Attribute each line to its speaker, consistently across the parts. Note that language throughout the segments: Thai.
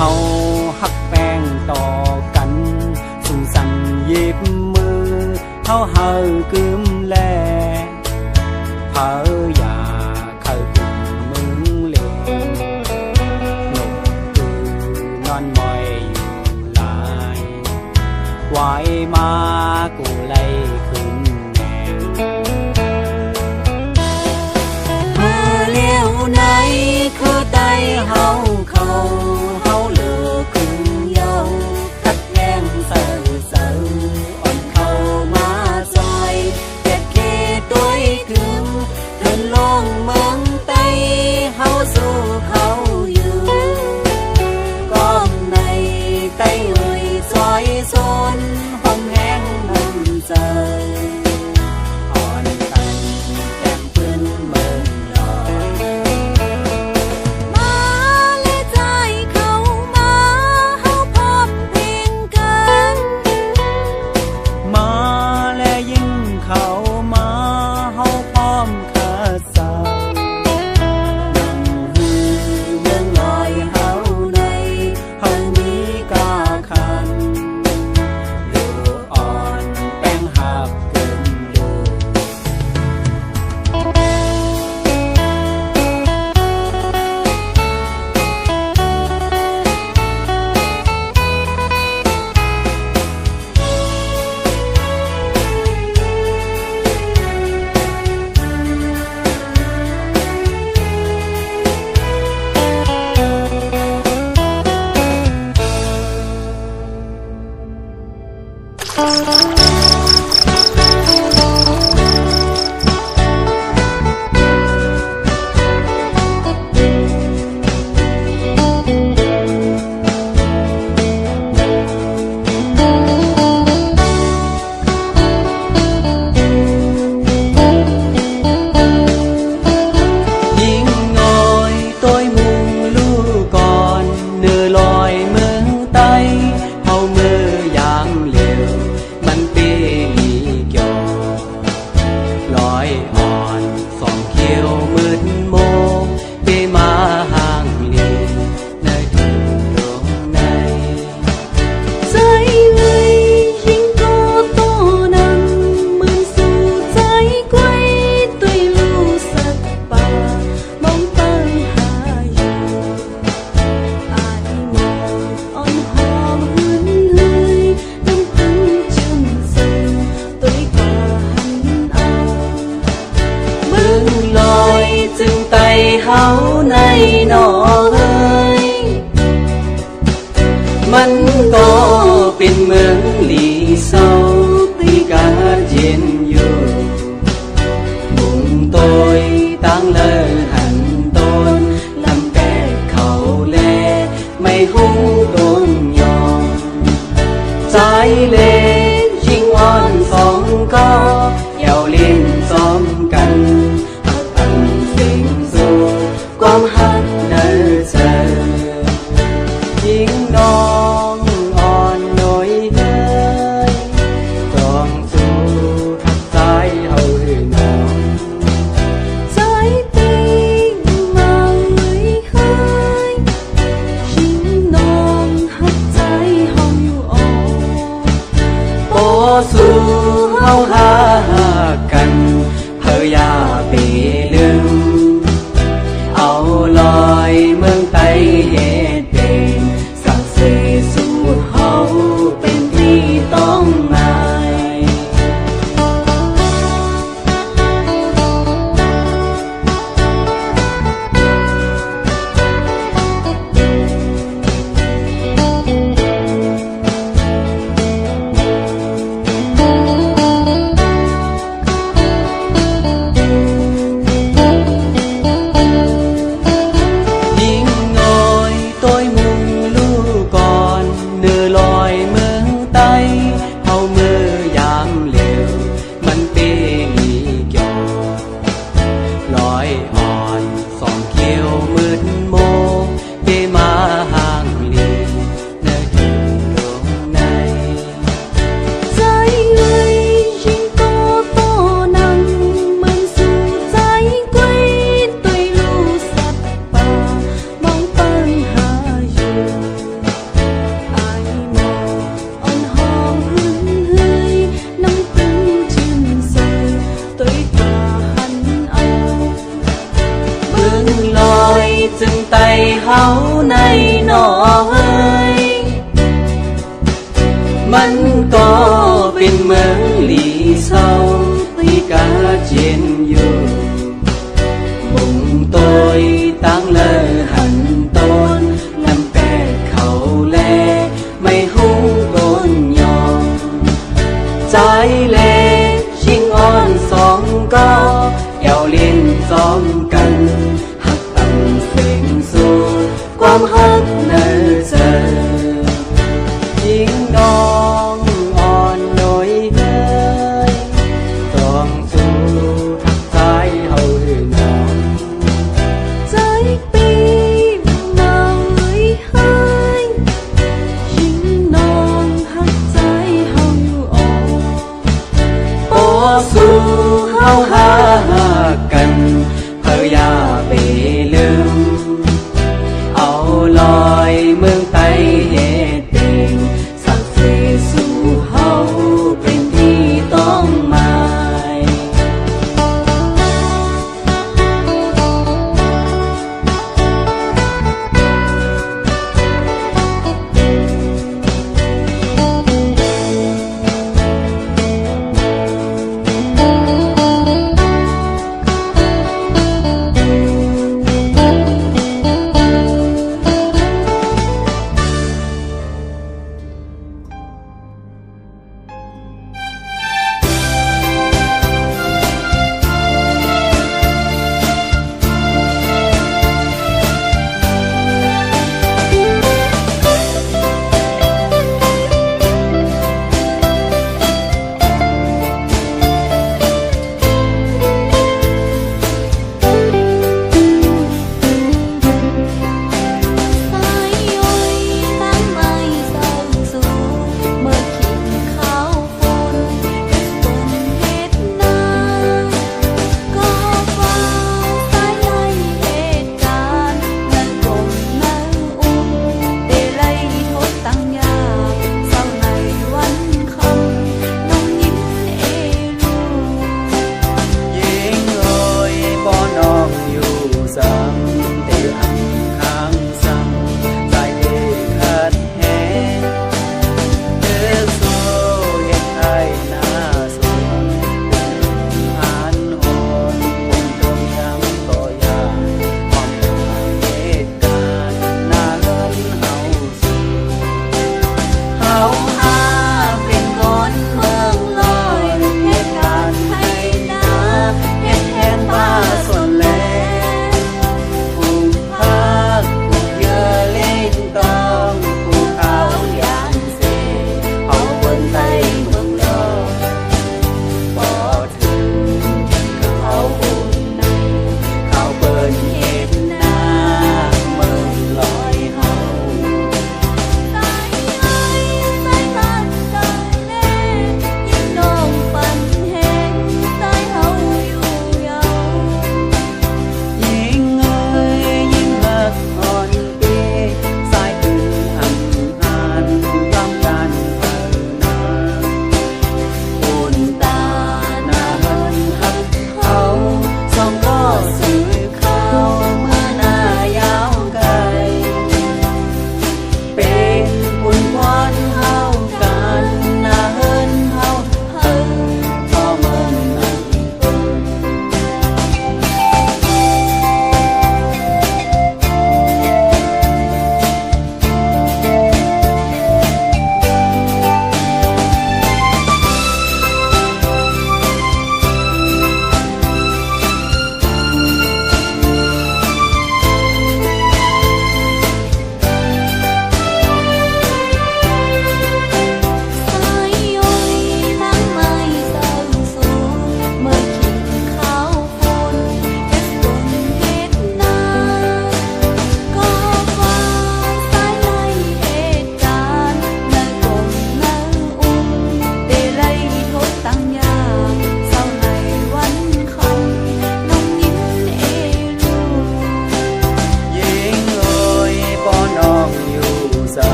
Speaker 1: เฮาฮักแป้งต่อกันสุงสันเย็บมือเฮาเฮากึมแลเผาอย่าเข้ากุมมึงเล่นนกคือนอนมอยอยู่หลายไหวมากูไล่ขึ้นแนวเมื่อเลี้ยวไหนคือไตเฮาเขา มันก็เป็นเมืองหลีเศร้าที่กาดเย็นอยู่มุงโตยตั้งเลอหันต้นลำแปกเขาแลไม่หุ้งโดนยอมใจเล่ชิงอ่อนสองก็เยาเล่นซ้อมกันหักอันเสียงสูความหักเดินเจอยิงน้องอ่อนหน่อยเด้ยต้องสู้ทักใจเฮาหรือน้อง
Speaker 2: ใจตีมาเฮ้ยชิงน้องหักใจเฮาอยู่อ่อน
Speaker 1: โอ้สู้เฮาหากันเพื่ออย่าไปลืมเอาลอยเมืองไต้เฮ็ดเป็นสักเสสู่เฮาเป็นที่ต้องหมายจึงไต่เฮาในหนอเอ้ยมันก็เป็นเมืองหลีเศร้าที่กาดเย็นอยู่บุงโตยตั้งเลอหันต้นลำแปกเขาแลไม่หุ้งโดนยอมใจเล่ชิงอ่อนสองก็เยาเล่นซ้อมกันความหักเนื้อเจอยิงน้องอ่อนหน่อยเฮ้ยต้องสู้ทักใจเฮาหรือน้อง
Speaker 2: ใจปี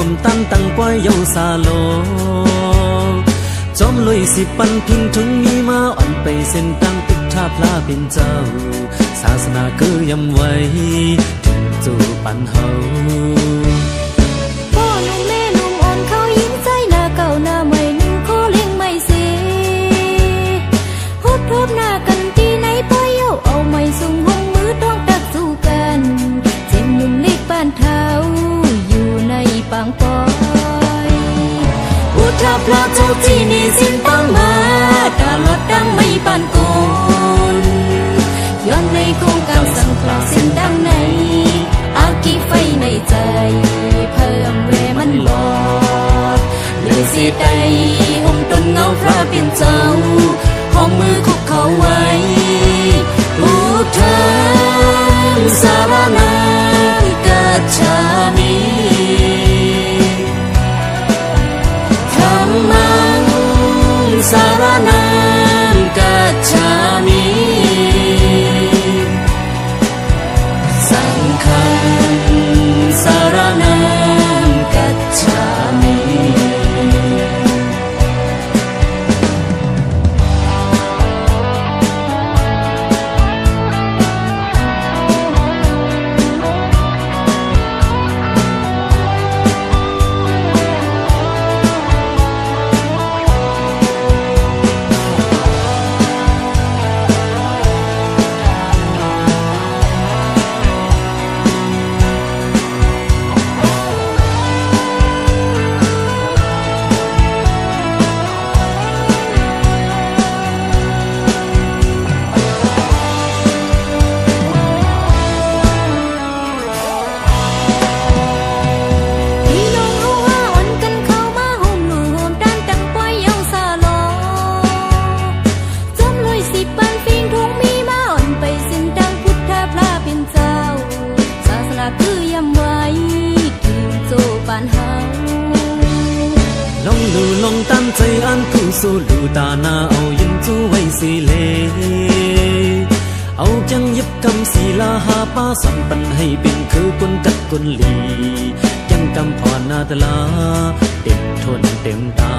Speaker 1: มตั้นตั้งก้อยเยาซาโลจอมลุยสิปันพิงถึงมีมาอ่อนไปเส้นตั้งพุทธาพลาเป็นเจ้าศาสนาคือยำไว้ถึงจูปันเฮา
Speaker 2: พ่อหนุ่มแม่หนุ่มอ่อนเขายิ้มใจหน้าเก่าหน้าใหม่หนึ่งโคเลี้ยงไม่เสียพบหน้ากันที่ไหนพ่อเย้าเอาไม่สูงห้องมือต้องตักสู้กันเจ็บหนุ่มเล็กบ้านเท้าอยู่ในปางปอยพุทธพระเจ้าที่นี่สิ้นตั้งมาตาลอดดังไม่ปานโกนย้อนในโครงการสังกลาสิ้นดังในอากีไฟในใจเพิ่มเวมันหลอดหรือสิใดห่มต้นเงาพระเป็นเจ้าห้องมือคุกเขาไว้พุทธังสารนังกัจฉามิธัมมังสารนังกัจฉามิสังฆังสารนังกัจฉามิ
Speaker 1: ลองตั้งใจอ่านคู่สู้ดูตาหน้าเอายินจู้ไว้สิเลเอาจังยิบกำศีลาหาป้าสัมปันให้เป็นคือคนกัดคนลียังกำพรนาตลาเต็มทนเต็มตา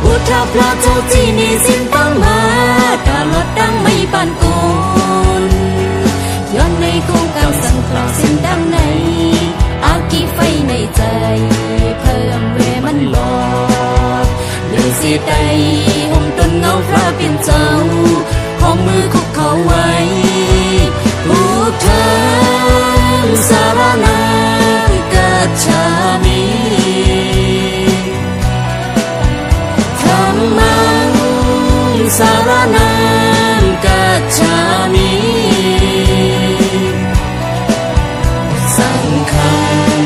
Speaker 2: พุทธพระเจ้าที่นี่สิ้นตั้งมาตาลอดดังไม่ปานโกนย้อนในโครงการสังกลาสิ้นดังในอากีไฟในใจเพิ่มเวมันหลอดหรือสิใดห่มต้นเงาพระเป็นเจ้าของมือคุกเขาไว้พุทธังสารนังกัจฉามิธัมมังสารนังกัจฉามิสังฆัง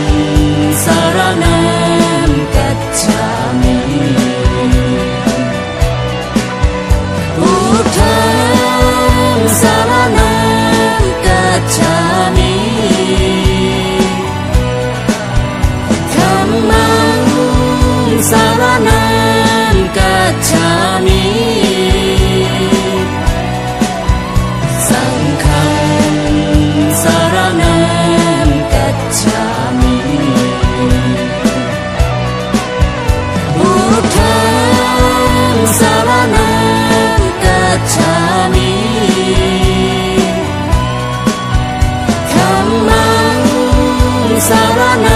Speaker 2: สารนังกัจฉามิพุทธังสารนังกัจฉามิธัมมังสารนังกัจฉามิสังฆังสารนังกัจฉามิพุทธังสารนังกัจฉามิธัมมังสารนั